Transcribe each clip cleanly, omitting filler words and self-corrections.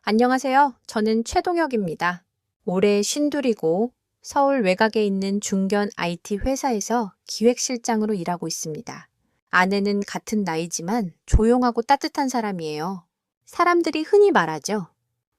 안녕하세요. 저는 최동혁입니다. 올해 쉰둘이고 서울 외곽에 있는 중견 IT 회사에서 기획실장으로 일하고 있습니다. 아내는 같은 나이지만 조용하고 따뜻한 사람이에요. 사람들이 흔히 말하죠.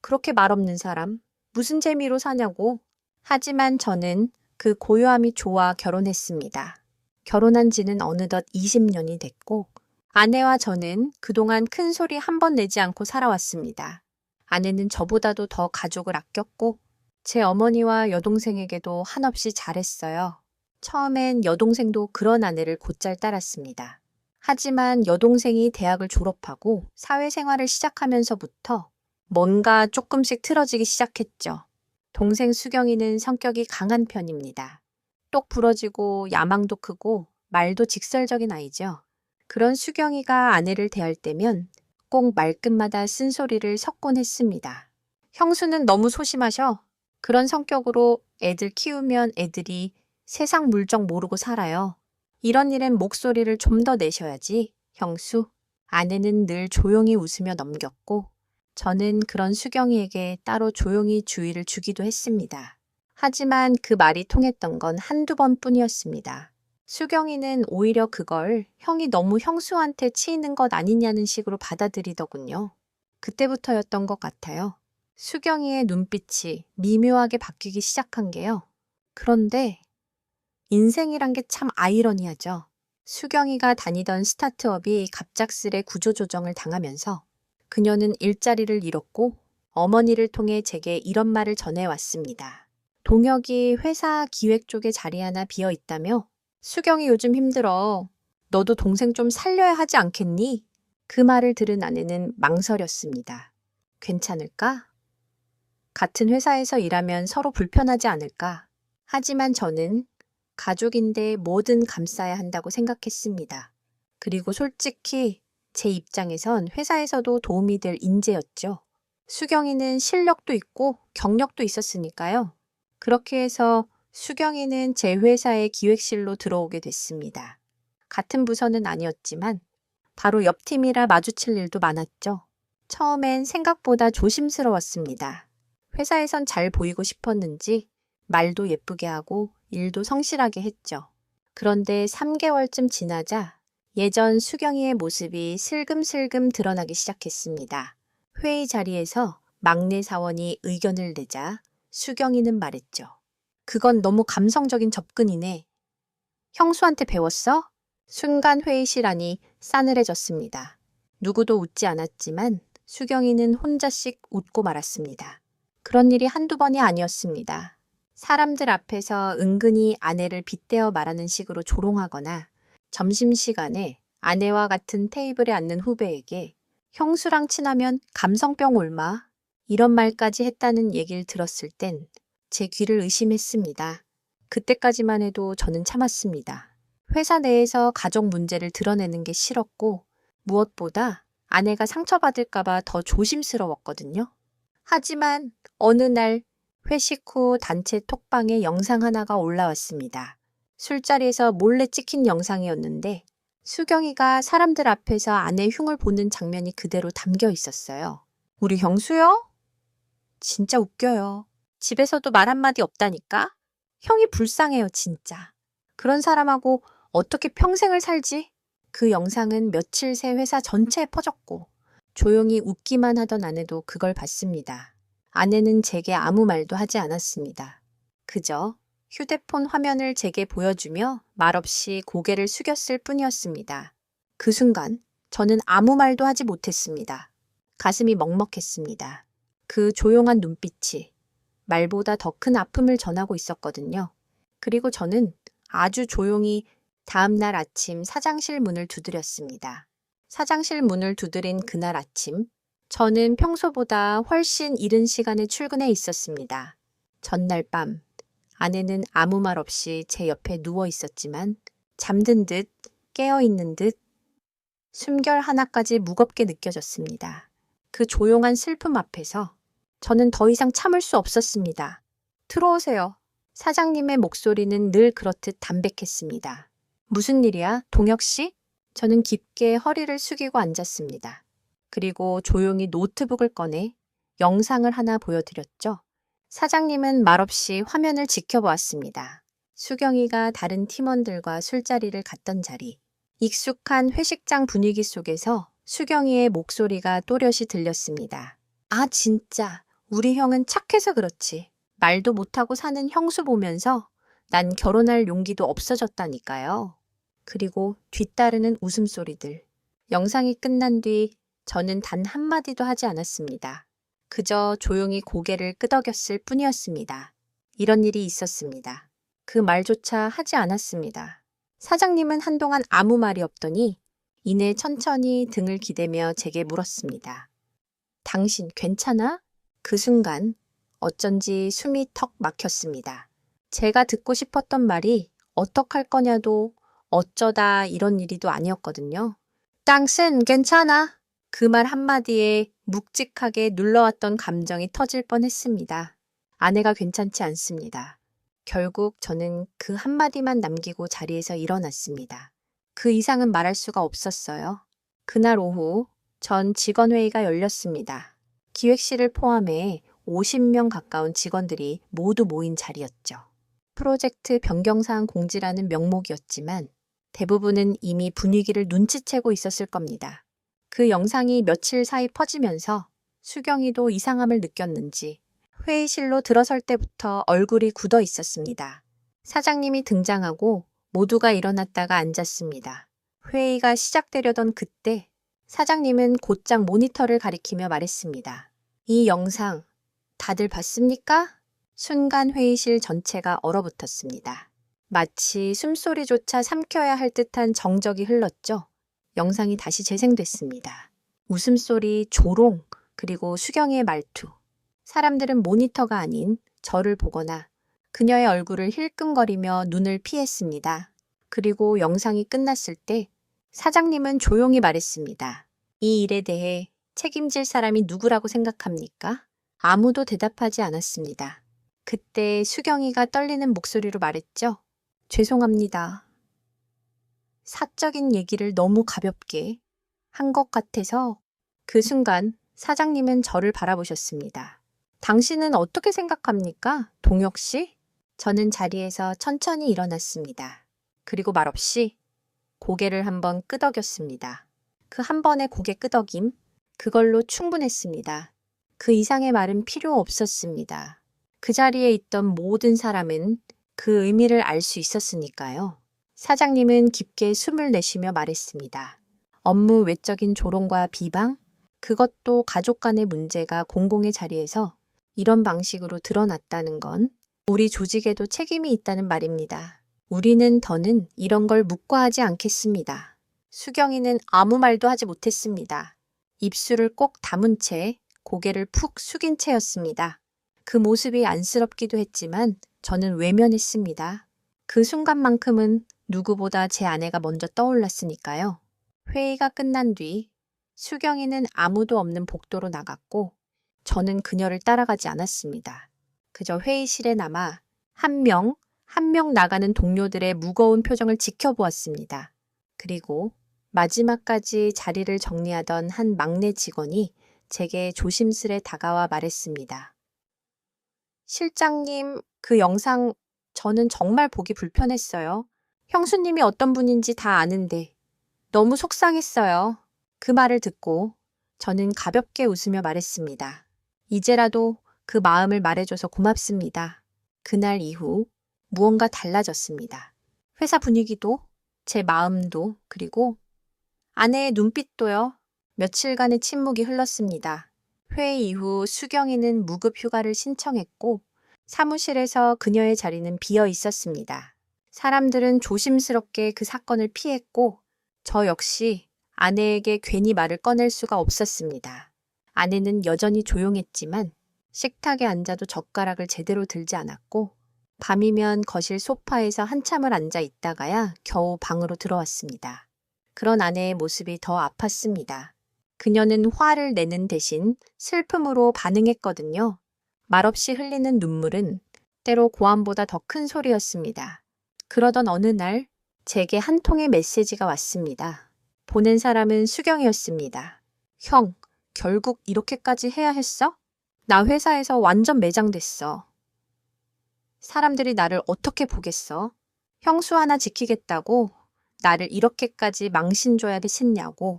그렇게 말없는 사람, 무슨 재미로 사냐고. 하지만 저는 그 고요함이 좋아 결혼했습니다. 결혼한 지는 어느덧 20년이 됐고, 아내와 저는 그동안 큰 소리 한 번 내지 않고 살아왔습니다. 아내는 저보다도 더 가족을 아꼈고 제 어머니와 여동생에게도 한없이 잘했어요. 처음엔 여동생도 그런 아내를 곧잘 따랐습니다. 하지만 여동생이 대학을 졸업하고 사회생활을 시작하면서부터 뭔가 조금씩 틀어지기 시작했죠. 동생 수경이는 성격이 강한 편입니다. 똑 부러지고 야망도 크고 말도 직설적인 아이죠. 그런 수경이가 아내를 대할 때면 꼭 말끝마다 쓴소리를 섞곤 했습니다. 형수는 너무 소심하셔. 그런 성격으로 애들 키우면 애들이 세상 물정 모르고 살아요. 이런 일엔 목소리를 좀 더 내셔야지, 형수. 아내는 늘 조용히 웃으며 넘겼고 저는 그런 수경이에게 따로 조용히 주의를 주기도 했습니다. 하지만 그 말이 통했던 건 한두 번뿐이었습니다. 수경이는 오히려 그걸 형이 너무 형수한테 치이는 것 아니냐는 식으로 받아들이더군요. 그때부터였던 것 같아요. 수경이의 눈빛이 미묘하게 바뀌기 시작한 게요. 그런데 인생이란 게 참 아이러니하죠. 수경이가 다니던 스타트업이 갑작스레 구조조정을 당하면서 그녀는 일자리를 잃었고 어머니를 통해 제게 이런 말을 전해왔습니다. 동혁이 회사 기획 쪽에 자리 하나 비어 있다며? 수경이 요즘 힘들어. 너도 동생 좀 살려야 하지 않겠니? 그 말을 들은 아내는 망설였습니다. 괜찮을까? 같은 회사에서 일하면 서로 불편하지 않을까? 하지만 저는 가족인데 뭐든 감싸야 한다고 생각했습니다. 그리고 솔직히 제 입장에선 회사에서도 도움이 될 인재였죠. 수경이는 실력도 있고 경력도 있었으니까요. 그렇게 해서 수경이는 제 회사의 기획실로 들어오게 됐습니다. 같은 부서는 아니었지만 바로 옆 팀이라 마주칠 일도 많았죠. 처음엔 생각보다 조심스러웠습니다. 회사에선 잘 보이고 싶었는지 말도 예쁘게 하고 일도 성실하게 했죠. 그런데 3개월쯤 지나자 예전 수경이의 모습이 슬금슬금 드러나기 시작했습니다. 회의 자리에서 막내 사원이 의견을 내자 수경이는 말했죠. 그건 너무 감성적인 접근이네. 형수한테 배웠어? 순간 회의실 안이 싸늘해졌습니다. 누구도 웃지 않았지만 수경이는 혼자씩 웃고 말았습니다. 그런 일이 한두 번이 아니었습니다. 사람들 앞에서 은근히 아내를 빗대어 말하는 식으로 조롱하거나 점심시간에 아내와 같은 테이블에 앉는 후배에게 형수랑 친하면 감성병 옮아 이런 말까지 했다는 얘기를 들었을 땐 제 귀를 의심했습니다. 그때까지만 해도 저는 참았습니다. 회사 내에서 가족 문제를 드러내는 게 싫었고 무엇보다 아내가 상처받을까봐 더 조심스러웠거든요. 하지만 어느 날 회식 후 단체 톡방에 영상 하나가 올라왔습니다. 술자리에서 몰래 찍힌 영상이었는데 수경이가 사람들 앞에서 아내 흉을 보는 장면이 그대로 담겨 있었어요. 우리 형수요? 진짜 웃겨요. 집에서도 말 한마디 없다니까? 형이 불쌍해요, 진짜. 그런 사람하고 어떻게 평생을 살지? 그 영상은 며칠 새 회사 전체에 퍼졌고 조용히 웃기만 하던 아내도 그걸 봤습니다. 아내는 제게 아무 말도 하지 않았습니다. 그저 휴대폰 화면을 제게 보여주며 말없이 고개를 숙였을 뿐이었습니다. 그 순간 저는 아무 말도 하지 못했습니다. 가슴이 먹먹했습니다. 그 조용한 눈빛이 말보다 더 큰 아픔을 전하고 있었거든요. 그리고 저는 아주 조용히 다음 날 아침 사장실 문을 두드렸습니다. 사장실 문을 두드린 그날 아침, 저는 평소보다 훨씬 이른 시간에 출근해 있었습니다. 전날 밤, 아내는 아무 말 없이 제 옆에 누워 있었지만 잠든 듯 깨어 있는 듯 숨결 하나까지 무겁게 느껴졌습니다. 그 조용한 슬픔 앞에서 저는 더 이상 참을 수 없었습니다. 들어오세요. 사장님의 목소리는 늘 그렇듯 담백했습니다. 무슨 일이야, 동혁 씨? 저는 깊게 허리를 숙이고 앉았습니다. 그리고 조용히 노트북을 꺼내 영상을 하나 보여드렸죠. 사장님은 말없이 화면을 지켜보았습니다. 수경이가 다른 팀원들과 술자리를 갔던 자리. 익숙한 회식장 분위기 속에서 수경이의 목소리가 또렷이 들렸습니다. 아, 진짜. 우리 형은 착해서 그렇지. 말도 못하고 사는 형수 보면서 난 결혼할 용기도 없어졌다니까요. 그리고 뒤따르는 웃음소리들. 영상이 끝난 뒤 저는 단 한마디도 하지 않았습니다. 그저 조용히 고개를 끄덕였을 뿐이었습니다. 이런 일이 있었습니다. 그 말조차 하지 않았습니다. 사장님은 한동안 아무 말이 없더니 이내 천천히 등을 기대며 제게 물었습니다. 당신 괜찮아? 그 순간 어쩐지 숨이 턱 막혔습니다. 제가 듣고 싶었던 말이 어떡할 거냐도 어쩌다 이런 일이도 아니었거든요. 당신 괜찮아? 그 말 한마디에 묵직하게 눌러왔던 감정이 터질 뻔했습니다. 아내가 괜찮지 않습니다. 결국 저는 그 한마디만 남기고 자리에서 일어났습니다. 그 이상은 말할 수가 없었어요. 그날 오후 전 직원회의가 열렸습니다. 기획실을 포함해 50명 가까운 직원들이 모두 모인 자리였죠. 프로젝트 변경사항 공지라는 명목이었지만 대부분은 이미 분위기를 눈치채고 있었을 겁니다. 그 영상이 며칠 사이 퍼지면서 수경이도 이상함을 느꼈는지 회의실로 들어설 때부터 얼굴이 굳어 있었습니다. 사장님이 등장하고 모두가 일어났다가 앉았습니다. 회의가 시작되려던 그때 사장님은 곧장 모니터를 가리키며 말했습니다. 이 영상 다들 봤습니까? 순간 회의실 전체가 얼어붙었습니다. 마치 숨소리조차 삼켜야 할 듯한 정적이 흘렀죠. 영상이 다시 재생됐습니다. 웃음소리, 조롱, 그리고 수경이의 말투. 사람들은 모니터가 아닌 저를 보거나 그녀의 얼굴을 힐끔거리며 눈을 피했습니다. 그리고 영상이 끝났을 때 사장님은 조용히 말했습니다. 이 일에 대해 책임질 사람이 누구라고 생각합니까? 아무도 대답하지 않았습니다. 그때 수경이가 떨리는 목소리로 말했죠. 죄송합니다. 사적인 얘기를 너무 가볍게 한 것 같아서 그 순간 사장님은 저를 바라보셨습니다. 당신은 어떻게 생각합니까? 동혁 씨? 저는 자리에서 천천히 일어났습니다. 그리고 말없이 고개를 한번 끄덕였습니다. 그 한 번의 고개 끄덕임, 그걸로 충분했습니다. 그 이상의 말은 필요 없었습니다. 그 자리에 있던 모든 사람은 그 의미를 알 수 있었으니까요. 사장님은 깊게 숨을 내쉬며 말했습니다. 업무 외적인 조롱과 비방? 그것도 가족 간의 문제가 공공의 자리에서 이런 방식으로 드러났다는 건 우리 조직에도 책임이 있다는 말입니다. 우리는 더는 이런 걸 묵과하지 않겠습니다. 수경이는 아무 말도 하지 못했습니다. 입술을 꼭 다문 채 고개를 푹 숙인 채였습니다. 그 모습이 안쓰럽기도 했지만 저는 외면했습니다. 그 순간만큼은 누구보다 제 아내가 먼저 떠올랐으니까요. 회의가 끝난 뒤 수경이는 아무도 없는 복도로 나갔고 저는 그녀를 따라가지 않았습니다. 그저 회의실에 남아 한 명 나가는 동료들의 무거운 표정을 지켜보았습니다. 그리고 마지막까지 자리를 정리하던 한 막내 직원이 제게 조심스레 다가와 말했습니다. 실장님, 그 영상 저는 정말 보기 불편했어요. 형수님이 어떤 분인지 다 아는데 너무 속상했어요. 그 말을 듣고 저는 가볍게 웃으며 말했습니다. 이제라도 그 마음을 말해줘서 고맙습니다. 그날 이후 무언가 달라졌습니다. 회사 분위기도, 제 마음도, 그리고 아내의 눈빛도요. 며칠간의 침묵이 흘렀습니다. 회의 이후 수경이는 무급 휴가를 신청했고 사무실에서 그녀의 자리는 비어 있었습니다. 사람들은 조심스럽게 그 사건을 피했고 저 역시 아내에게 괜히 말을 꺼낼 수가 없었습니다. 아내는 여전히 조용했지만 식탁에 앉아도 젓가락을 제대로 들지 않았고 밤이면 거실 소파에서 한참을 앉아 있다가야 겨우 방으로 들어왔습니다. 그런 아내의 모습이 더 아팠습니다. 그녀는 화를 내는 대신 슬픔으로 반응했거든요. 말없이 흘리는 눈물은 때로 고함보다 더 큰 소리였습니다. 그러던 어느 날 제게 한 통의 메시지가 왔습니다. 보낸 사람은 수경이었습니다. 형, 결국 이렇게까지 해야 했어? 나 회사에서 완전 매장됐어. 사람들이 나를 어떻게 보겠어? 형수 하나 지키겠다고 나를 이렇게까지 망신줘야 됐냐고.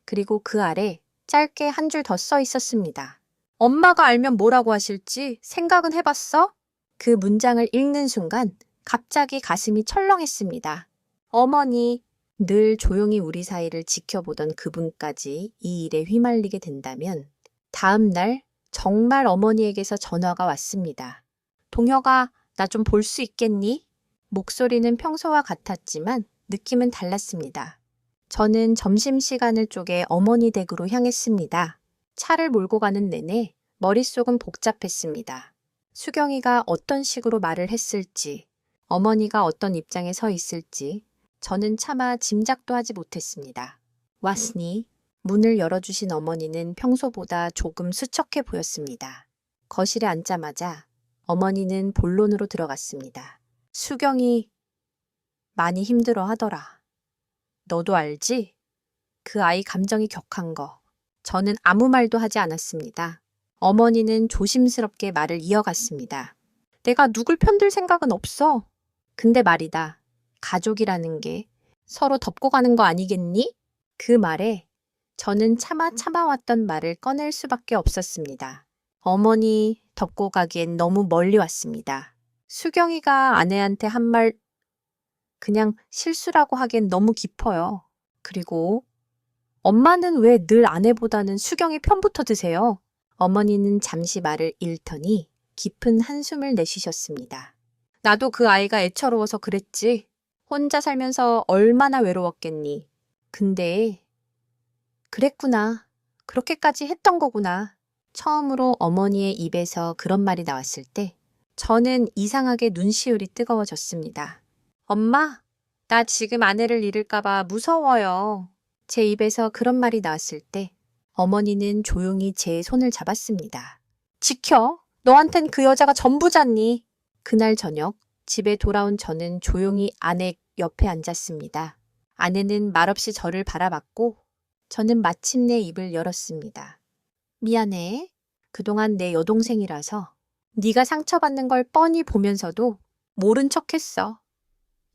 그리고 그 아래 짧게 한 줄 더 써 있었습니다. 엄마가 알면 뭐라고 하실지 생각은 해봤어? 그 문장을 읽는 순간 갑자기 가슴이 철렁했습니다. 어머니, 늘 조용히 우리 사이를 지켜보던 그분까지 이 일에 휘말리게 된다면 다음 날 정말 어머니에게서 전화가 왔습니다. 동혁아, 나 좀 볼 수 있겠니? 목소리는 평소와 같았지만 느낌은 달랐습니다. 저는 점심시간을 쪼개 어머니 댁으로 향했습니다. 차를 몰고 가는 내내 머릿속은 복잡했습니다. 수경이가 어떤 식으로 말을 했을지, 어머니가 어떤 입장에 서 있을지 저는 차마 짐작도 하지 못했습니다. 왔으니 문을 열어주신 어머니는 평소보다 조금 수척해 보였습니다. 거실에 앉자마자 어머니는 본론으로 들어갔습니다. 수경이 많이 힘들어 하더라. 너도 알지? 그 아이 감정이 격한 거. 저는 아무 말도 하지 않았습니다. 어머니는 조심스럽게 말을 이어갔습니다. 내가 누굴 편들 생각은 없어. 근데 말이다. 가족이라는 게 서로 덮고 가는 거 아니겠니? 그 말에 저는 참아왔던 말을 꺼낼 수밖에 없었습니다. 어머니, 덮고 가기엔 너무 멀리 왔습니다. 수경이가 아내한테 한 말 그냥 실수라고 하기엔 너무 깊어요. 그리고 엄마는 왜 늘 아내보다는 수경이 편부터 드세요? 어머니는 잠시 말을 잃더니 깊은 한숨을 내쉬셨습니다. 나도 그 아이가 애처로워서 그랬지. 혼자 살면서 얼마나 외로웠겠니. 근데 그랬구나. 그렇게까지 했던 거구나. 처음으로 어머니의 입에서 그런 말이 나왔을 때 저는 이상하게 눈시울이 뜨거워졌습니다. 엄마, 나 지금 아내를 잃을까봐 무서워요. 제 입에서 그런 말이 나왔을 때 어머니는 조용히 제 손을 잡았습니다. 지켜. 너한텐 그 여자가 전부잖니. 그날 저녁 집에 돌아온 저는 조용히 아내 옆에 앉았습니다. 아내는 말없이 저를 바라봤고 저는 마침내 입을 열었습니다. 미안해. 그동안 내 여동생이라서 네가 상처받는 걸 뻔히 보면서도 모른 척했어.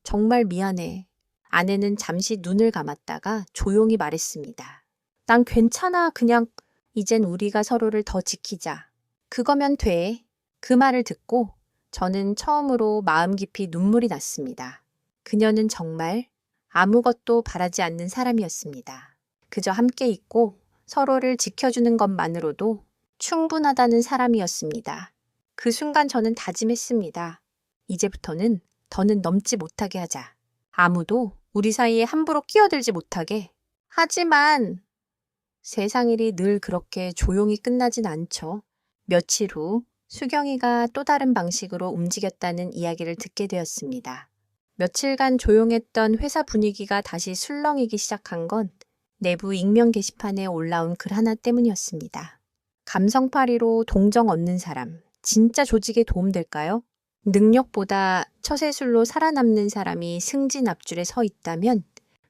정말 미안해. 아내는 잠시 눈을 감았다가 조용히 말했습니다. 난 괜찮아. 그냥 이젠 우리가 서로를 더 지키자. 그거면 돼. 그 말을 듣고 저는 처음으로 마음 깊이 눈물이 났습니다. 그녀는 정말 아무것도 바라지 않는 사람이었습니다. 그저 함께 있고 서로를 지켜주는 것만으로도 충분하다는 사람이었습니다. 그 순간 저는 다짐했습니다. 이제부터는 더는 넘지 못하게 하자. 아무도 우리 사이에 함부로 끼어들지 못하게. 하지만 세상 일이 늘 그렇게 조용히 끝나진 않죠. 며칠 후 수경이가 또 다른 방식으로 움직였다는 이야기를 듣게 되었습니다. 며칠간 조용했던 회사 분위기가 다시 술렁이기 시작한 건 내부 익명 게시판에 올라온 글 하나 때문이었습니다. 감성파리로 동정 얻는 사람, 진짜 조직에 도움될까요? 능력보다 처세술로 살아남는 사람이 승진 앞줄에 서 있다면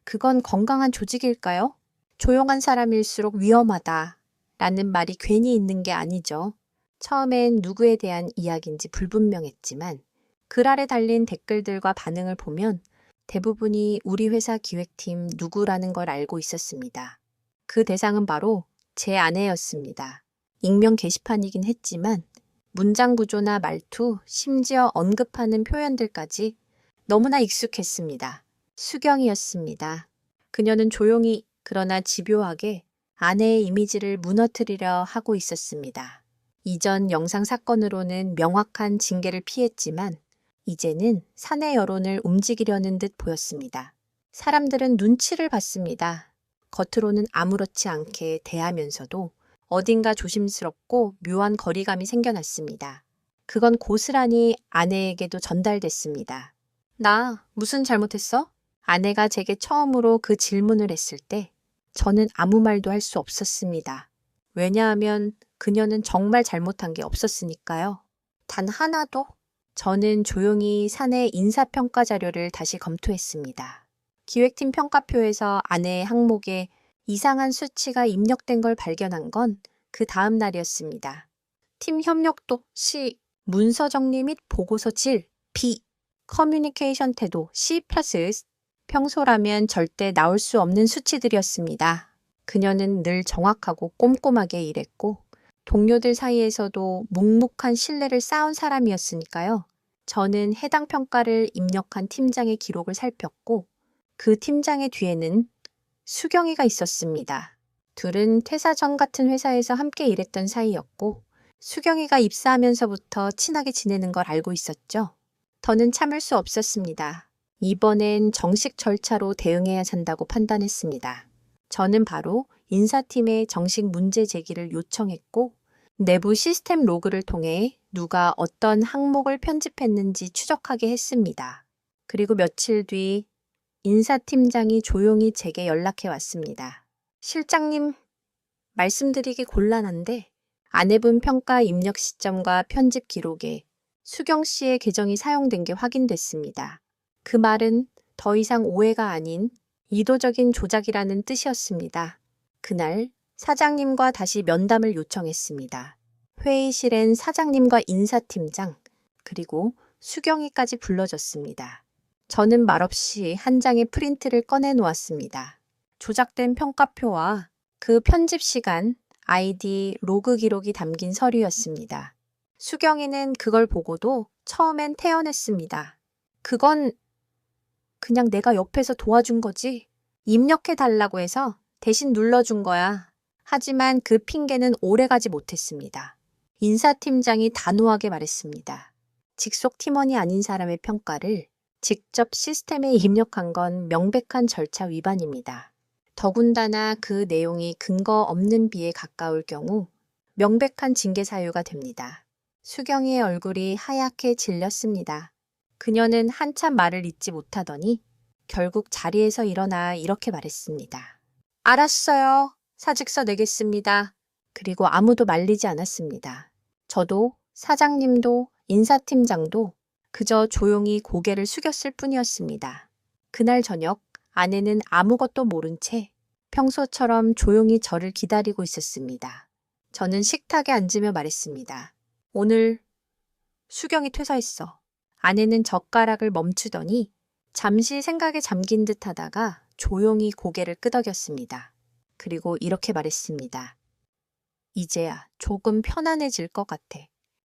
그건 건강한 조직일까요? 조용한 사람일수록 위험하다 라는 말이 괜히 있는 게 아니죠. 처음엔 누구에 대한 이야기인지 불분명했지만 글 아래 달린 댓글들과 반응을 보면 대부분이 우리 회사 기획팀 누구라는 걸 알고 있었습니다. 그 대상은 바로 제 아내였습니다. 익명 게시판이긴 했지만 문장 구조나 말투, 심지어 언급하는 표현들까지 너무나 익숙했습니다. 수경이었습니다. 그녀는 조용히 그러나 집요하게 아내의 이미지를 무너뜨리려 하고 있었습니다. 이전 영상 사건으로는 명확한 징계를 피했지만 이제는 사내 여론을 움직이려는 듯 보였습니다. 사람들은 눈치를 봤습니다. 겉으로는 아무렇지 않게 대하면서도 어딘가 조심스럽고 묘한 거리감이 생겨났습니다. 그건 고스란히 아내에게도 전달됐습니다. 나 무슨 잘못했어? 아내가 제게 처음으로 그 질문을 했을 때 저는 아무 말도 할 수 없었습니다. 왜냐하면 그녀는 정말 잘못한 게 없었으니까요. 단 하나도. 저는 조용히 사내 인사평가 자료를 다시 검토했습니다. 기획팀 평가표에서 아내의 항목에 이상한 수치가 입력된 걸 발견한 건 그 다음 날이었습니다. 팀 협력도 C, 문서 정리 및 보고서 질 B, 커뮤니케이션 태도 C+. 평소라면 절대 나올 수 없는 수치들이었습니다. 그녀는 늘 정확하고 꼼꼼하게 일했고 동료들 사이에서도 묵묵한 신뢰를 쌓은 사람이었으니까요. 저는 해당 평가를 입력한 팀장의 기록을 살폈고 그 팀장의 뒤에는 수경이가 있었습니다. 둘은 퇴사 전 같은 회사에서 함께 일했던 사이였고 수경이가 입사하면서부터 친하게 지내는 걸 알고 있었죠. 더는 참을 수 없었습니다. 이번엔 정식 절차로 대응해야 한다고 판단했습니다. 저는 바로 인사팀에 정식 문제 제기를 요청했고 내부 시스템 로그를 통해 누가 어떤 항목을 편집했는지 추적하게 했습니다. 그리고 며칠 뒤 인사팀장이 조용히 제게 연락해 왔습니다. 실장님, 말씀드리기 곤란한데 아내분 평가 입력 시점과 편집 기록에 수경 씨의 계정이 사용된 게 확인됐습니다. 그 말은 더 이상 오해가 아닌 의도적인 조작이라는 뜻이었습니다. 그날 사장님과 다시 면담을 요청했습니다. 회의실엔 사장님과 인사팀장, 그리고 수경이까지 불러졌습니다. 저는 말없이 한 장의 프린트를 꺼내 놓았습니다. 조작된 평가표와 그 편집 시간, 아이디, 로그 기록이 담긴 서류였습니다. 수경이는 그걸 보고도 처음엔 태연했습니다. 그건 그냥 내가 옆에서 도와준 거지. 입력해달라고 해서 대신 눌러준 거야. 하지만 그 핑계는 오래가지 못했습니다. 인사팀장이 단호하게 말했습니다. 직속 팀원이 아닌 사람의 평가를 직접 시스템에 입력한 건 명백한 절차 위반입니다. 더군다나 그 내용이 근거 없는 비에 가까울 경우 명백한 징계 사유가 됩니다. 수경이의 얼굴이 하얗게 질렸습니다. 그녀는 한참 말을 잇지 못하더니 결국 자리에서 일어나 이렇게 말했습니다. 알았어요. 사직서 내겠습니다. 그리고 아무도 말리지 않았습니다. 저도 사장님도 인사팀장도 그저 조용히 고개를 숙였을 뿐이었습니다. 그날 저녁 아내는 아무것도 모른 채 평소처럼 조용히 저를 기다리고 있었습니다. 저는 식탁에 앉으며 말했습니다. 오늘 수경이 퇴사했어. 아내는 젓가락을 멈추더니 잠시 생각에 잠긴 듯 하다가 조용히 고개를 끄덕였습니다. 그리고 이렇게 말했습니다. 이제야 조금 편안해질 것 같아.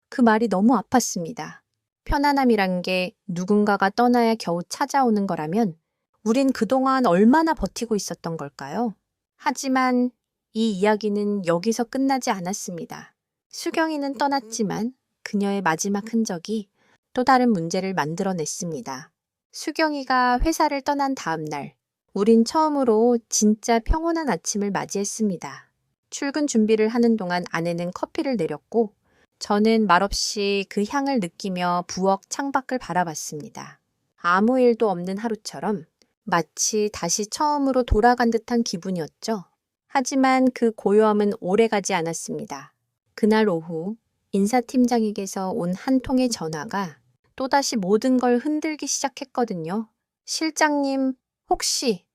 그 말이 너무 아팠습니다. 편안함이란 게 누군가가 떠나야 겨우 찾아오는 거라면 우린 그동안 얼마나 버티고 있었던 걸까요? 하지만 이 이야기는 여기서 끝나지 않았습니다. 수경이는 떠났지만 그녀의 마지막 흔적이 또 다른 문제를 만들어냈습니다. 수경이가 회사를 떠난 다음 날, 우린 처음으로 진짜 평온한 아침을 맞이했습니다. 출근 준비를 하는 동안 아내는 커피를 내렸고 저는 말없이 그 향을 느끼며 부엌 창밖을 바라봤습니다. 아무 일도 없는 하루처럼 마치 다시 처음으로 돌아간 듯한 기분이었죠. 하지만 그 고요함은 오래가지 않았습니다. 그날 오후 인사팀장에게서 온 한 통의 전화가 또다시 모든 걸 흔들기 시작했거든요. 실장님, 혹시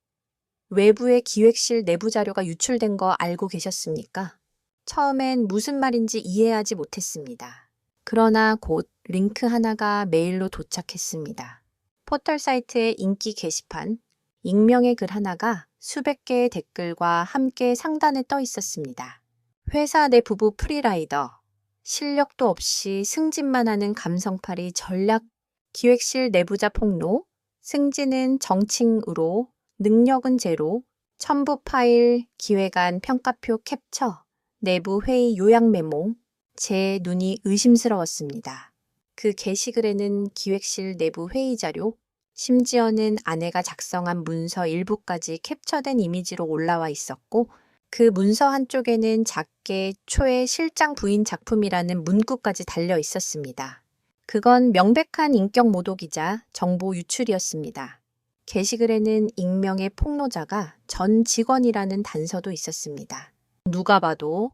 외부의 기획실 내부 자료가 유출된 거 알고 계셨습니까? 처음엔 무슨 말인지 이해하지 못했습니다. 그러나 곧 링크 하나가 메일로 도착했습니다. 포털 사이트의 인기 게시판, 익명의 글 하나가 수백 개의 댓글과 함께 상단에 떠 있었습니다. 회사 내 부부 프리라이더, 실력도 없이 승진만 하는 감성팔이 전략 기획실 내부자 폭로, 승진은 정칭으로, 능력은 제로, 첨부 파일, 기획안 평가표 캡처, 내부 회의 요약 메모, 제 눈이 의심스러웠습니다. 그 게시글에는 기획실 내부 회의 자료, 심지어는 아내가 작성한 문서 일부까지 캡처된 이미지로 올라와 있었고 그 문서 한쪽에는 작게 초의 실장 부인 작품이라는 문구까지 달려 있었습니다. 그건 명백한 인격 모독이자 정보 유출이었습니다. 게시글에는 익명의 폭로자가 전 직원이라는 단서도 있었습니다. 누가 봐도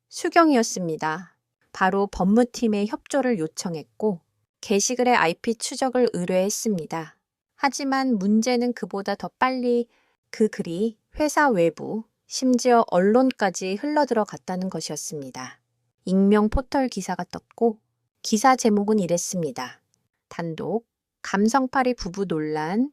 수경이었습니다. 바로 법무팀의 협조를 요청했고 게시글의 IP 추적을 의뢰했습니다. 하지만 문제는 그보다 더 빨리 그 글이 회사 외부, 심지어 언론까지 흘러들어갔다는 것이었습니다. 익명 포털 기사가 떴고 기사 제목은 이랬습니다. 단독, 감성파리 부부 논란,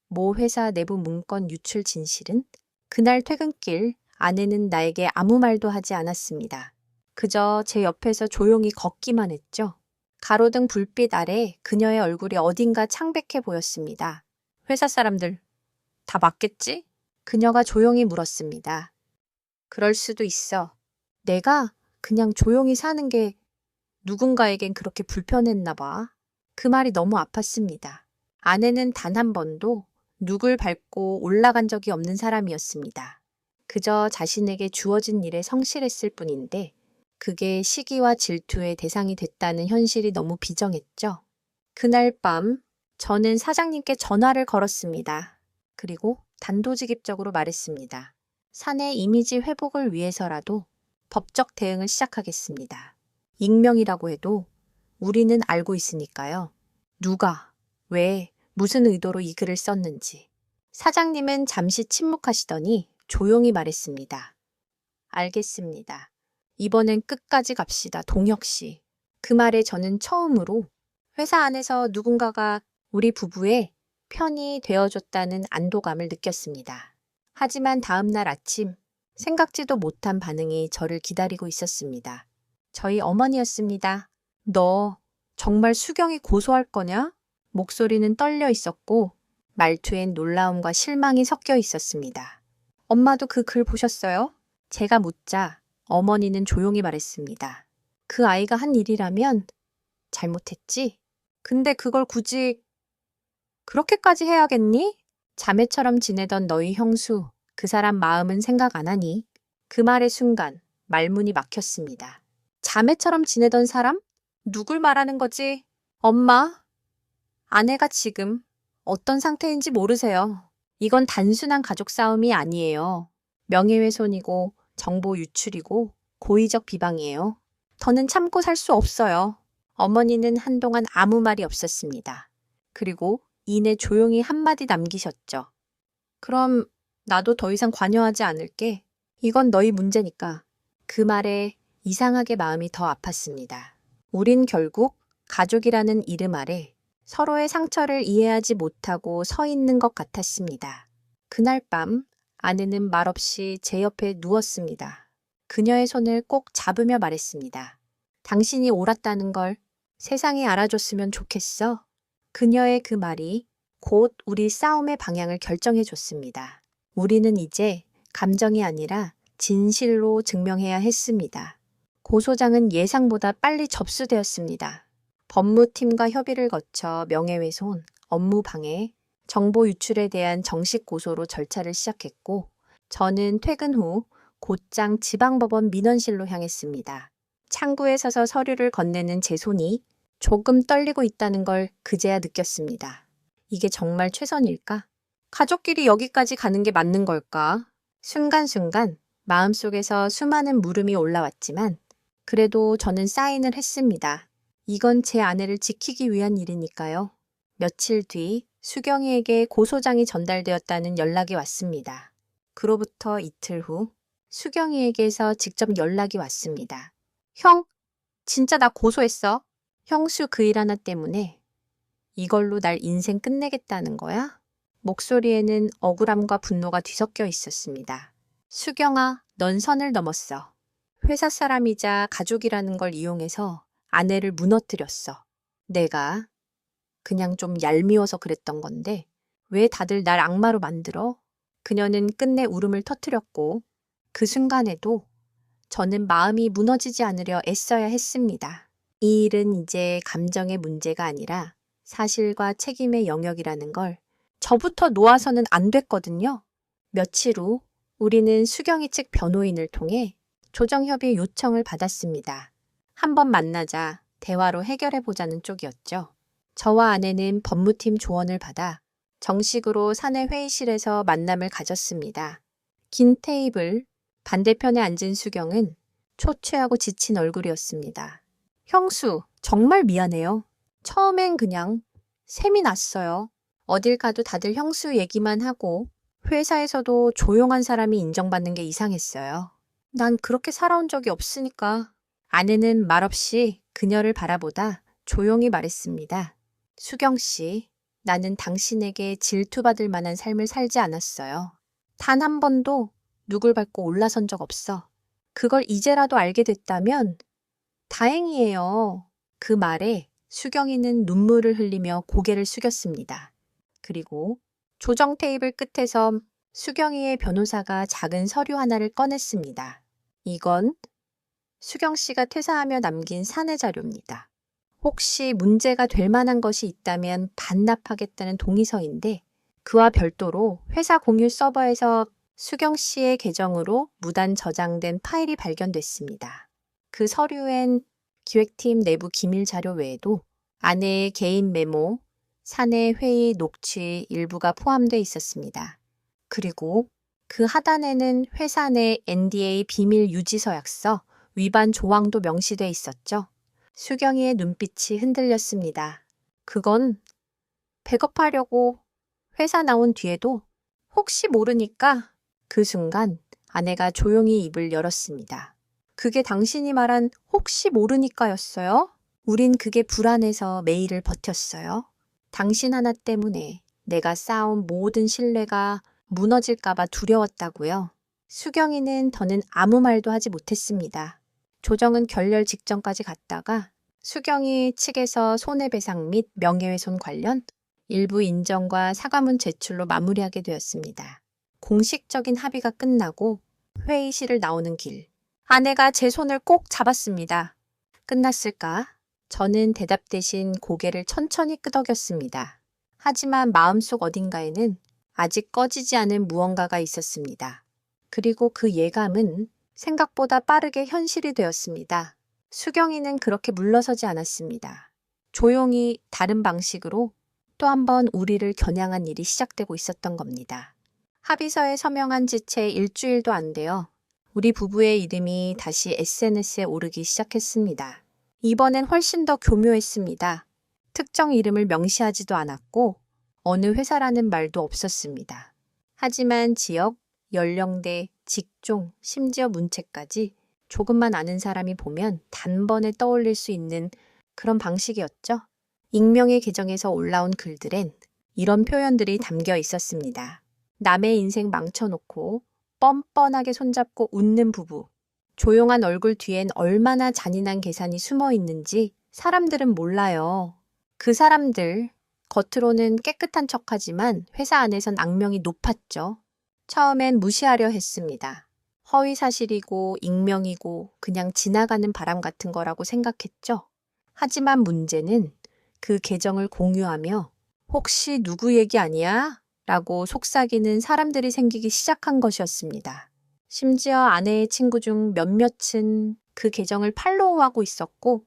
모 회사 내부 문건 유출 진실은 그날 퇴근길 아내는 나에게 아무 말도 하지 않았습니다. 그저 제 옆에서 조용히 걷기만 했죠. 가로등 불빛 아래 그녀의 얼굴이 어딘가 창백해 보였습니다. 회사 사람들 다 맞겠지? 그녀가 조용히 물었습니다. 그럴 수도 있어. 내가 그냥 조용히 사는 게 누군가에겐 그렇게 불편했나 봐. 그 말이 너무 아팠습니다. 아내는 단 한 번도 누굴 밟고 올라간 적이 없는 사람이었습니다. 그저 자신에게 주어진 일에 성실했을 뿐인데 그게 시기와 질투의 대상이 됐다는 현실이 너무 비정했죠. 그날 밤 저는 사장님께 전화를 걸었습니다. 그리고 단도직입적으로 말했습니다. 사내 이미지 회복을 위해서라도 법적 대응을 시작하겠습니다. 익명이라고 해도 우리는 알고 있으니까요. 누가, 왜, 무슨 의도로 이 글을 썼는지. 사장님은 잠시 침묵하시더니 조용히 말했습니다. 알겠습니다. 이번엔 끝까지 갑시다, 동혁 씨. 그 말에 저는 처음으로 회사 안에서 누군가가 우리 부부의 편이 되어줬다는 안도감을 느꼈습니다. 하지만 다음 날 아침 생각지도 못한 반응이 저를 기다리고 있었습니다. 저희 어머니였습니다. 너 정말 수경이 고소할 거냐? 목소리는 떨려 있었고 말투엔 놀라움과 실망이 섞여 있었습니다. 엄마도 그 글 보셨어요? 제가 묻자 어머니는 조용히 말했습니다. 그 아이가 한 일이라면 잘못했지? 근데 그걸 굳이 그렇게까지 해야겠니? 자매처럼 지내던 너희 형수, 그 사람 마음은 생각 안 하니? 그 말의 순간 말문이 막혔습니다. 자매처럼 지내던 사람? 누굴 말하는 거지? 엄마, 아내가 지금 어떤 상태인지 모르세요. 이건 단순한 가족 싸움이 아니에요. 명예훼손이고 정보 유출이고 고의적 비방이에요. 더는 참고 살 수 없어요. 어머니는 한동안 아무 말이 없었습니다. 그리고 이내 조용히 한마디 남기셨죠. 그럼 나도 더 이상 관여하지 않을게. 이건 너희 문제니까. 그 말에 이상하게 마음이 더 아팠습니다. 우린 결국 가족이라는 이름 아래 서로의 상처를 이해하지 못하고 서 있는 것 같았습니다. 그날 밤 아내는 말없이 제 옆에 누웠습니다. 그녀의 손을 꼭 잡으며 말했습니다. 당신이 옳았다는 걸 세상이 알아줬으면 좋겠어. 그녀의 그 말이 곧 우리 싸움의 방향을 결정해 줬습니다. 우리는 이제 감정이 아니라 진실로 증명해야 했습니다. 고소장은 예상보다 빨리 접수되었습니다. 법무팀과 협의를 거쳐 명예훼손, 업무방해, 정보 유출에 대한 정식 고소로 절차를 시작했고 저는 퇴근 후 곧장 지방법원 민원실로 향했습니다. 창구에 서서 서류를 건네는 제 손이 조금 떨리고 있다는 걸 그제야 느꼈습니다. 이게 정말 최선일까? 가족끼리 여기까지 가는 게 맞는 걸까? 순간순간 마음속에서 수많은 물음이 올라왔지만 그래도 저는 사인을 했습니다. 이건 제 아내를 지키기 위한 일이니까요. 며칠 뒤 수경이에게 고소장이 전달되었다는 연락이 왔습니다. 그로부터 이틀 후 수경이에게서 직접 연락이 왔습니다. 형, 진짜 나 고소했어. 형수 그 일 하나 때문에 이걸로 날 인생 끝내겠다는 거야? 목소리에는 억울함과 분노가 뒤섞여 있었습니다. 수경아, 넌 선을 넘었어. 회사 사람이자 가족이라는 걸 이용해서 아내를 무너뜨렸어. 내가 그냥 좀 얄미워서 그랬던 건데 왜 다들 날 악마로 만들어? 그녀는 끝내 울음을 터뜨렸고 그 순간에도 저는 마음이 무너지지 않으려 애써야 했습니다. 이 일은 이제 감정의 문제가 아니라 사실과 책임의 영역이라는 걸 저부터 놓아서는 안 됐거든요. 며칠 후 우리는 수경이 측 변호인을 통해 조정협의 요청을 받았습니다. 한번 만나자 대화로 해결해보자는 쪽이었죠. 저와 아내는 법무팀 조언을 받아 정식으로 사내 회의실에서 만남을 가졌습니다. 긴 테이블, 반대편에 앉은 수경은 초췌하고 지친 얼굴이었습니다. 형수, 정말 미안해요. 처음엔 그냥 셈이 났어요. 어딜 가도 다들 형수 얘기만 하고 회사에서도 조용한 사람이 인정받는 게 이상했어요. 난 그렇게 살아온 적이 없으니까. 아내는 말없이 그녀를 바라보다 조용히 말했습니다. 수경 씨, 나는 당신에게 질투받을 만한 삶을 살지 않았어요. 단 한 번도 누굴 밟고 올라선 적 없어. 그걸 이제라도 알게 됐다면 다행이에요. 그 말에 수경이는 눈물을 흘리며 고개를 숙였습니다. 그리고 조정 테이블 끝에서 수경이의 변호사가 작은 서류 하나를 꺼냈습니다. 이건 수경 씨가 퇴사하며 남긴 사내 자료입니다. 혹시 문제가 될 만한 것이 있다면 반납하겠다는 동의서인데 그와 별도로 회사 공유 서버에서 수경 씨의 계정으로 무단 저장된 파일이 발견됐습니다. 그 서류엔 기획팀 내부 기밀 자료 외에도 아내의 개인 메모, 사내 회의 녹취 일부가 포함되어 있었습니다. 그리고 그 하단에는 회사 내 NDA 비밀 유지 서약서 위반 조항도 명시돼 있었죠. 수경이의 눈빛이 흔들렸습니다. 그건 백업하려고 회사 나온 뒤에도 혹시 모르니까 그 순간 아내가 조용히 입을 열었습니다. 그게 당신이 말한 혹시 모르니까였어요? 우린 그게 불안해서 매일을 버텼어요. 당신 하나 때문에 내가 쌓아온 모든 신뢰가 무너질까봐 두려웠다고요. 수경이는 더는 아무 말도 하지 못했습니다. 조정은 결렬 직전까지 갔다가 수경이 측에서 손해배상 및 명예훼손 관련 일부 인정과 사과문 제출로 마무리하게 되었습니다. 공식적인 합의가 끝나고 회의실을 나오는 길, 아내가 제 손을 꼭 잡았습니다. 끝났을까? 저는 대답 대신 고개를 천천히 끄덕였습니다. 하지만 마음속 어딘가에는 아직 꺼지지 않은 무언가가 있었습니다. 그리고 그 예감은 생각보다 빠르게 현실이 되었습니다. 수경이는 그렇게 물러서지 않았습니다. 조용히 다른 방식으로 또 한 번 우리를 겨냥한 일이 시작되고 있었던 겁니다. 합의서에 서명한 지 채 일주일도 안 되어 우리 부부의 이름이 다시 SNS에 오르기 시작했습니다. 이번엔 훨씬 더 교묘했습니다. 특정 이름을 명시하지도 않았고 어느 회사라는 말도 없었습니다. 하지만 지역, 연령대, 직종, 심지어 문체까지 조금만 아는 사람이 보면 단번에 떠올릴 수 있는 그런 방식이었죠. 익명의 계정에서 올라온 글들엔 이런 표현들이 담겨 있었습니다. 남의 인생 망쳐놓고 뻔뻔하게 손잡고 웃는 부부. 조용한 얼굴 뒤엔 얼마나 잔인한 계산이 숨어 있는지 사람들은 몰라요. 그 사람들, 겉으로는 깨끗한 척하지만 회사 안에선 악명이 높았죠. 처음엔 무시하려 했습니다. 허위 사실이고 익명이고 그냥 지나가는 바람 같은 거라고 생각했죠. 하지만 문제는 그 계정을 공유하며 혹시 누구 얘기 아니야? 라고 속삭이는 사람들이 생기기 시작한 것이었습니다. 심지어 아내의 친구 중 몇몇은 그 계정을 팔로우하고 있었고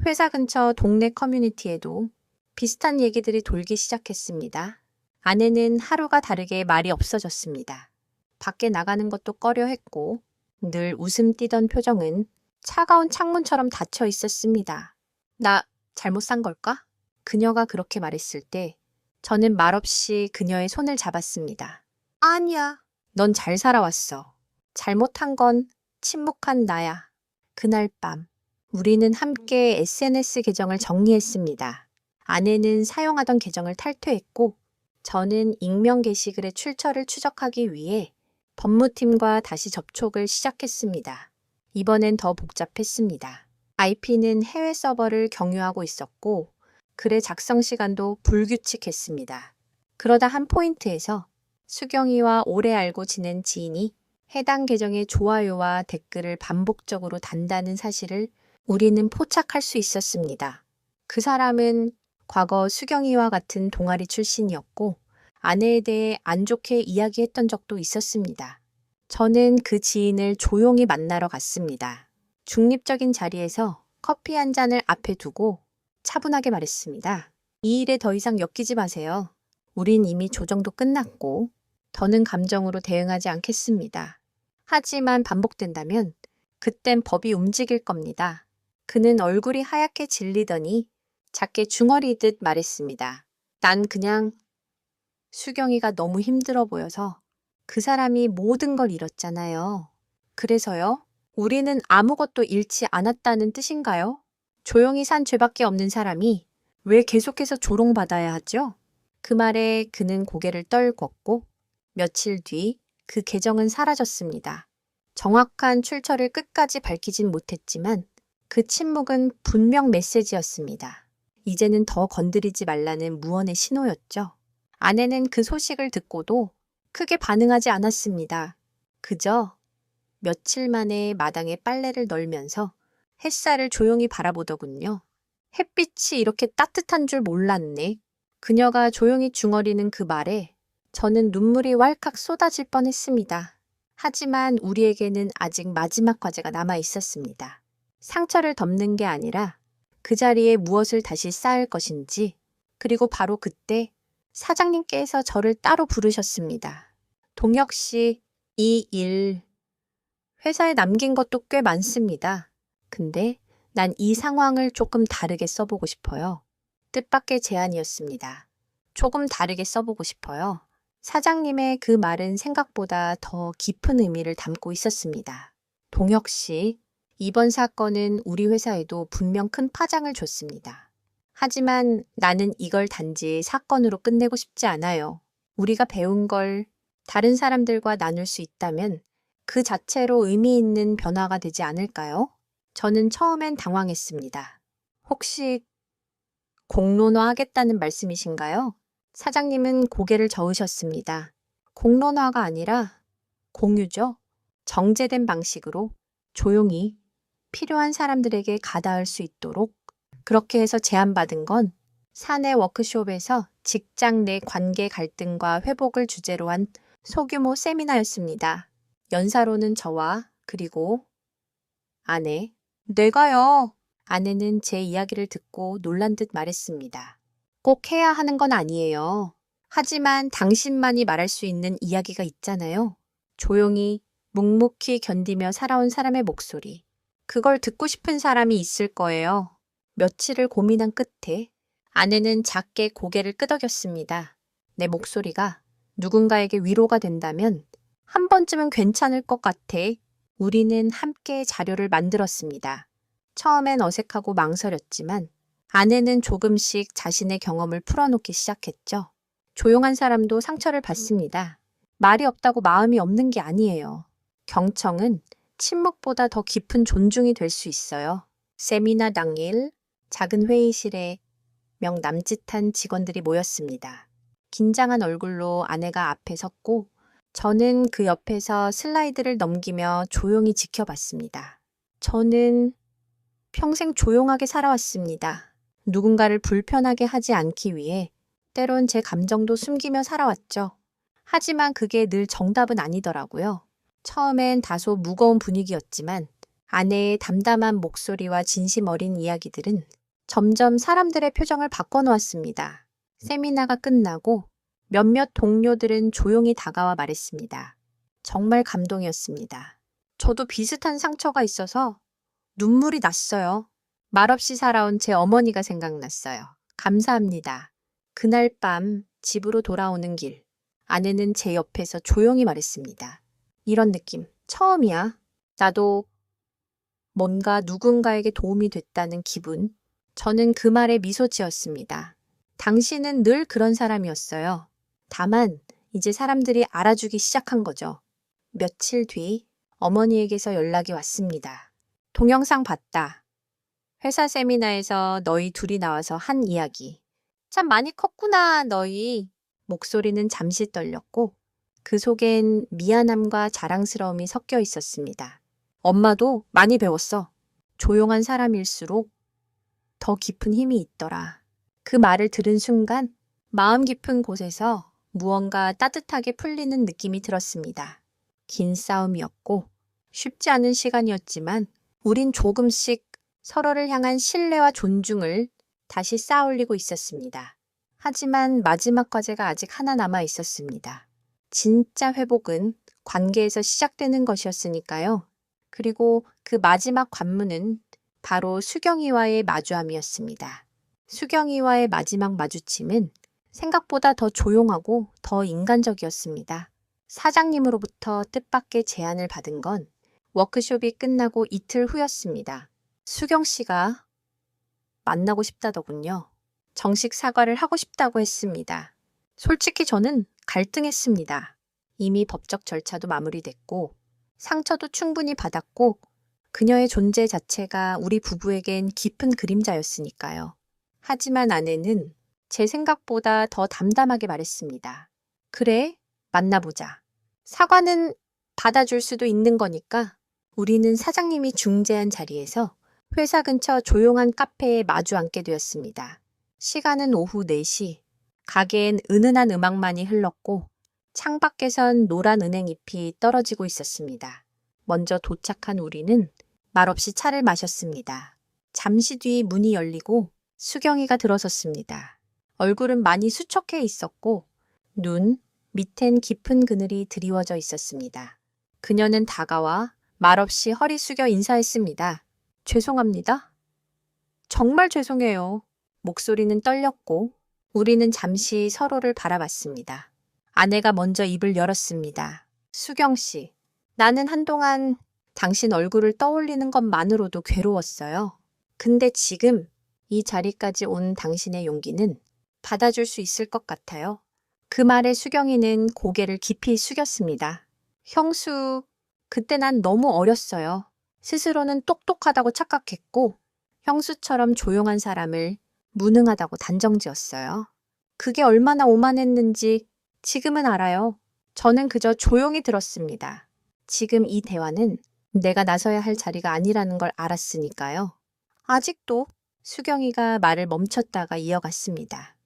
회사 근처 동네 커뮤니티에도 비슷한 얘기들이 돌기 시작했습니다. 아내는 하루가 다르게 말이 없어졌습니다. 밖에 나가는 것도 꺼려 했고 늘 웃음 띠던 표정은 차가운 창문처럼 닫혀 있었습니다. 나 잘못 산 걸까? 그녀가 그렇게 말했을 때 저는 말없이 그녀의 손을 잡았습니다. 아니야. 넌 잘 살아왔어. 잘못한 건 침묵한 나야. 그날 밤 우리는 함께 SNS 계정을 정리했습니다. 아내는 사용하던 계정을 탈퇴했고 저는 익명 게시글의 출처를 추적하기 위해 법무팀과 다시 접촉을 시작했습니다. 이번엔 더 복잡했습니다. IP는 해외 서버를 경유하고 있었고 글의 작성 시간도 불규칙했습니다. 그러다 한 포인트에서 수경이와 오래 알고 지낸 지인이 해당 계정의 좋아요와 댓글을 반복적으로 단다는 사실을 우리는 포착할 수 있었습니다. 그 사람은 과거 수경이와 같은 동아리 출신이었고 아내에 대해 안 좋게 이야기했던 적도 있었습니다. 저는 그 지인을 조용히 만나러 갔습니다. 중립적인 자리에서 커피 한 잔을 앞에 두고 차분하게 말했습니다. 이 일에 더 이상 엮이지 마세요. 우린 이미 조정도 끝났고 더는 감정으로 대응하지 않겠습니다. 하지만 반복된다면 그땐 법이 움직일 겁니다. 그는 얼굴이 하얗게 질리더니 작게 중얼이듯 말했습니다. 난 그냥 수경이가 너무 힘들어 보여서 그 사람이 모든 걸 잃었잖아요. 그래서요? 우리는 아무것도 잃지 않았다는 뜻인가요? 조용히 산 죄밖에 없는 사람이 왜 계속해서 조롱받아야 하죠? 그 말에 그는 고개를 떨궜고 며칠 뒤 그 계정은 사라졌습니다. 정확한 출처를 끝까지 밝히진 못했지만 그 침묵은 분명 메시지였습니다. 이제는 더 건드리지 말라는 무언의 신호였죠. 아내는 그 소식을 듣고도 크게 반응하지 않았습니다. 그저 며칠 만에 마당에 빨래를 널면서 햇살을 조용히 바라보더군요. 햇빛이 이렇게 따뜻한 줄 몰랐네. 그녀가 조용히 중얼이는 그 말에 저는 눈물이 왈칵 쏟아질 뻔했습니다. 하지만 우리에게는 아직 마지막 과제가 남아 있었습니다. 상처를 덮는 게 아니라 그 자리에 무엇을 다시 쌓을 것인지, 그리고 바로 그때 사장님께서 저를 따로 부르셨습니다. 동혁 씨, 이 일 회사에 남긴 것도 꽤 많습니다. 근데 난 이 상황을 조금 다르게 써보고 싶어요. 뜻밖의 제안이었습니다. 조금 다르게 써보고 싶어요. 사장님의 그 말은 생각보다 더 깊은 의미를 담고 있었습니다. 동혁 씨, 이번 사건은 우리 회사에도 분명 큰 파장을 줬습니다. 하지만 나는 이걸 단지 사건으로 끝내고 싶지 않아요. 우리가 배운 걸 다른 사람들과 나눌 수 있다면 그 자체로 의미 있는 변화가 되지 않을까요? 저는 처음엔 당황했습니다. 혹시 공론화 하겠다는 말씀이신가요? 사장님은 고개를 저으셨습니다. 공론화가 아니라 공유죠. 정제된 방식으로 조용히 필요한 사람들에게 가닿을 수 있도록 그렇게 해서 제안받은 건 사내 워크숍에서 직장 내 관계 갈등과 회복을 주제로 한 소규모 세미나였습니다. 연사로는 저와 그리고 아내. 내가요. 아내는 제 이야기를 듣고 놀란 듯 말했습니다. 꼭 해야 하는 건 아니에요. 하지만 당신만이 말할 수 있는 이야기가 있잖아요. 조용히 묵묵히 견디며 살아온 사람의 목소리. 그걸 듣고 싶은 사람이 있을 거예요. 며칠을 고민한 끝에 아내는 작게 고개를 끄덕였습니다. 내 목소리가 누군가에게 위로가 된다면 한 번쯤은 괜찮을 것 같아. 우리는 함께 자료를 만들었습니다. 처음엔 어색하고 망설였지만 아내는 조금씩 자신의 경험을 풀어놓기 시작했죠. 조용한 사람도 상처를 받습니다. 말이 없다고 마음이 없는 게 아니에요. 경청은 침묵보다 더 깊은 존중이 될 수 있어요. 세미나 당일 작은 회의실에 명 남짓한 직원들이 모였습니다. 긴장한 얼굴로 아내가 앞에 섰고 저는 그 옆에서 슬라이드를 넘기며 조용히 지켜봤습니다. 저는 평생 조용하게 살아왔습니다. 누군가를 불편하게 하지 않기 위해 때론 제 감정도 숨기며 살아왔죠. 하지만 그게 늘 정답은 아니더라고요. 처음엔 다소 무거운 분위기였지만 아내의 담담한 목소리와 진심 어린 이야기들은 점점 사람들의 표정을 바꿔놓았습니다. 세미나가 끝나고 몇몇 동료들은 조용히 다가와 말했습니다. 정말 감동이었습니다. 저도 비슷한 상처가 있어서 눈물이 났어요. 말없이 살아온 제 어머니가 생각났어요. 감사합니다. 그날 밤 집으로 돌아오는 길, 아내는 제 옆에서 조용히 말했습니다. 이런 느낌, 처음이야. 나도 뭔가 누군가에게 도움이 됐다는 기분. 저는 그 말에 미소 지었습니다. 당신은 늘 그런 사람이었어요. 다만 이제 사람들이 알아주기 시작한 거죠. 며칠 뒤 어머니에게서 연락이 왔습니다. 동영상 봤다. 회사 세미나에서 너희 둘이 나와서 한 이야기. 참 많이 컸구나, 너희. 목소리는 잠시 떨렸고 그 속엔 미안함과 자랑스러움이 섞여 있었습니다. 엄마도 많이 배웠어. 조용한 사람일수록 더 깊은 힘이 있더라. 그 말을 들은 순간 마음 깊은 곳에서 무언가 따뜻하게 풀리는 느낌이 들었습니다. 긴 싸움이었고 쉽지 않은 시간이었지만 우린 조금씩 서로를 향한 신뢰와 존중을 다시 쌓아올리고 있었습니다. 하지만 마지막 과제가 아직 하나 남아 있었습니다. 진짜 회복은 관계에서 시작되는 것이었으니까요. 그리고 그 마지막 관문은 바로 수경이와의 마주함이었습니다. 수경이와의 마지막 마주침은 생각보다 더 조용하고 더 인간적이었습니다. 사장님으로부터 뜻밖의 제안을 받은 건 워크숍이 끝나고 이틀 후였습니다. 수경 씨가 만나고 싶다더군요. 정식 사과를 하고 싶다고 했습니다. 솔직히 저는 갈등했습니다. 이미 법적 절차도 마무리됐고 상처도 충분히 받았고 그녀의 존재 자체가 우리 부부에겐 깊은 그림자였으니까요. 하지만 아내는 제 생각보다 더 담담하게 말했습니다. 그래, 만나보자. 사과는 받아줄 수도 있는 거니까 우리는 사장님이 중재한 자리에서 회사 근처 조용한 카페에 마주 앉게 되었습니다. 시간은 오후 4시. 가게엔 은은한 음악만이 흘렀고 창밖에선 노란 은행잎이 떨어지고 있었습니다. 먼저 도착한 우리는 말없이 차를 마셨습니다. 잠시 뒤 문이 열리고 수경이가 들어섰습니다. 얼굴은 많이 수척해 있었고 눈 밑엔 깊은 그늘이 드리워져 있었습니다. 그녀는 다가와 말없이 허리 숙여 인사했습니다. 죄송합니다. 정말 죄송해요. 목소리는 떨렸고 우리는 잠시 서로를 바라봤습니다. 아내가 먼저 입을 열었습니다. 수경 씨, 나는 한동안 당신 얼굴을 떠올리는 것만으로도 괴로웠어요. 근데 지금 이 자리까지 온 당신의 용기는 받아줄 수 있을 것 같아요. 그 말에 수경이는 고개를 깊이 숙였습니다. 형수, 그때 난 너무 어렸어요. 스스로는 똑똑하다고 착각했고 형수처럼 조용한 사람을 무능하다고 단정지었어요. 그게 얼마나 오만했는지 지금은 알아요. 저는 그저 조용히 들었습니다. 지금 이 대화는 내가 나서야 할 자리가 아니라는 걸 알았으니까요. 아직도 수경이가 말을 멈췄다가 이어갔습니다.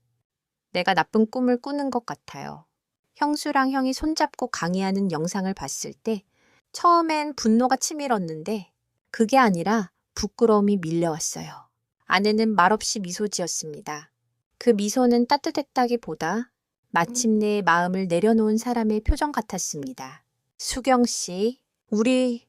내가 나쁜 꿈을 꾸는 것 같아요. 형수랑 형이 손잡고 강의하는 영상을 봤을 때 처음엔 분노가 치밀었는데 그게 아니라 부끄러움이 밀려왔어요. 아내는 말없이 미소 지었습니다. 그 미소는 따뜻했다기보다 마침내 마음을 내려놓은 사람의 표정 같았습니다. 수경 씨, 우리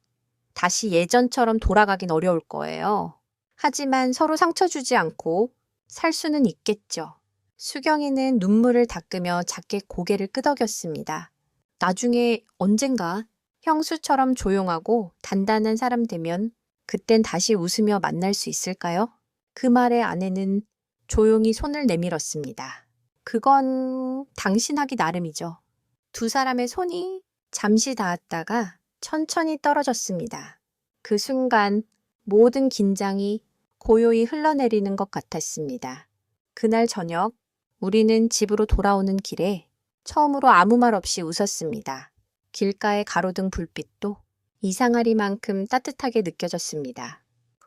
다시 예전처럼 돌아가긴 어려울 거예요. 하지만 서로 상처 주지 않고 살 수는 있겠죠. 수경이는 눈물을 닦으며 작게 고개를 끄덕였습니다. 나중에 언젠가 형수처럼 조용하고 단단한 사람 되면 그땐 다시 웃으며 만날 수 있을까요? 그 말에 아내는 조용히 손을 내밀었습니다. 그건 당신 하기 나름이죠. 두 사람의 손이 잠시 닿았다가 천천히 떨어졌습니다. 그 순간 모든 긴장이 고요히 흘러내리는 것 같았습니다. 그날 저녁 우리는 집으로 돌아오는 길에 처음으로 아무 말 없이 웃었습니다. 길가의 가로등 불빛도 이상하리만큼 따뜻하게 느껴졌습니다.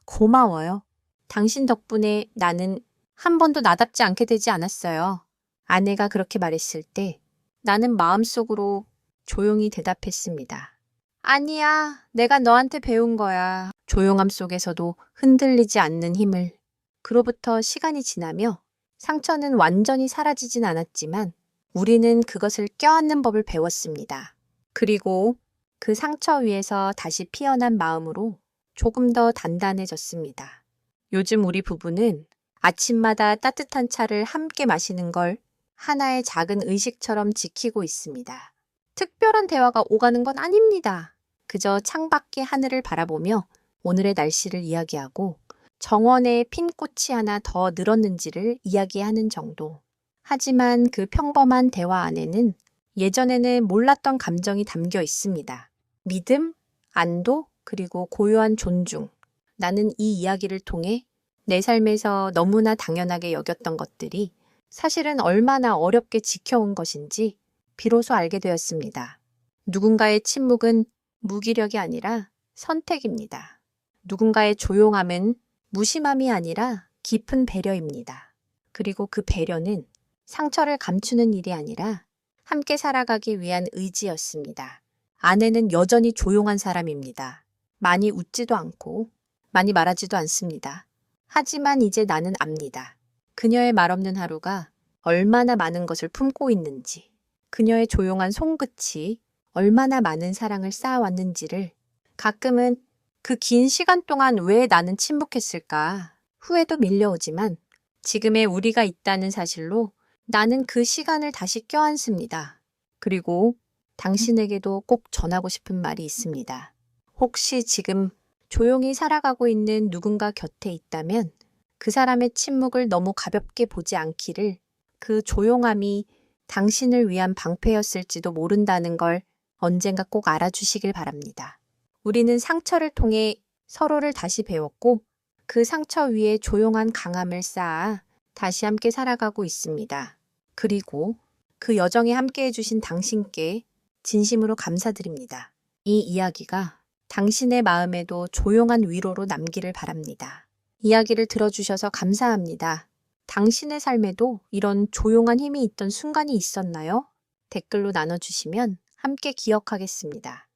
고마워요. 당신 덕분에 나는 한 번도 나답지 않게 되지 않았어요. 아내가 그렇게 말했을 때 나는 마음속으로 조용히 대답했습니다. 아니야, 내가 너한테 배운 거야. 조용함 속에서도 흔들리지 않는 힘을. 그로부터 시간이 지나며 상처는 완전히 사라지진 않았지만 우리는 그것을 껴안는 법을 배웠습니다. 그리고 그 상처 위에서 다시 피어난 마음으로 조금 더 단단해졌습니다. 요즘 우리 부부는 아침마다 따뜻한 차를 함께 마시는 걸 하나의 작은 의식처럼 지키고 있습니다. 특별한 대화가 오가는 건 아닙니다. 그저 창밖의 하늘을 바라보며 오늘의 날씨를 이야기하고 정원에 핀 꽃이 하나 더 늘었는지를 이야기하는 정도. 하지만 그 평범한 대화 안에는 예전에는 몰랐던 감정이 담겨 있습니다. 믿음, 안도, 그리고 고요한 존중. 나는 이 이야기를 통해 내 삶에서 너무나 당연하게 여겼던 것들이 사실은 얼마나 어렵게 지켜온 것인지 비로소 알게 되었습니다. 누군가의 침묵은 무기력이 아니라 선택입니다. 누군가의 조용함은 무심함이 아니라 깊은 배려입니다. 그리고 그 배려는 상처를 감추는 일이 아니라 함께 살아가기 위한 의지였습니다. 아내는 여전히 조용한 사람입니다. 많이 웃지도 않고 많이 말하지도 않습니다. 하지만 이제 나는 압니다. 그녀의 말없는 하루가 얼마나 많은 것을 품고 있는지, 그녀의 조용한 손끝이 얼마나 많은 사랑을 쌓아왔는지를 가끔은 그 긴 시간 동안 왜 나는 침묵했을까 후회도 밀려오지만 지금의 우리가 있다는 사실로 나는 그 시간을 다시 껴안습니다. 그리고 당신에게도 꼭 전하고 싶은 말이 있습니다. 혹시 지금 조용히 살아가고 있는 누군가 곁에 있다면 그 사람의 침묵을 너무 가볍게 보지 않기를, 그 조용함이 당신을 위한 방패였을지도 모른다는 걸 언젠가 꼭 알아주시길 바랍니다. 우리는 상처를 통해 서로를 다시 배웠고 그 상처 위에 조용한 강함을 쌓아 다시 함께 살아가고 있습니다. 그리고 그 여정에 함께 해주신 당신께 진심으로 감사드립니다. 이 이야기가 당신의 마음에도 조용한 위로로 남기를 바랍니다. 이야기를 들어주셔서 감사합니다. 당신의 삶에도 이런 조용한 힘이 있던 순간이 있었나요? 댓글로 나눠주시면 함께 기억하겠습니다.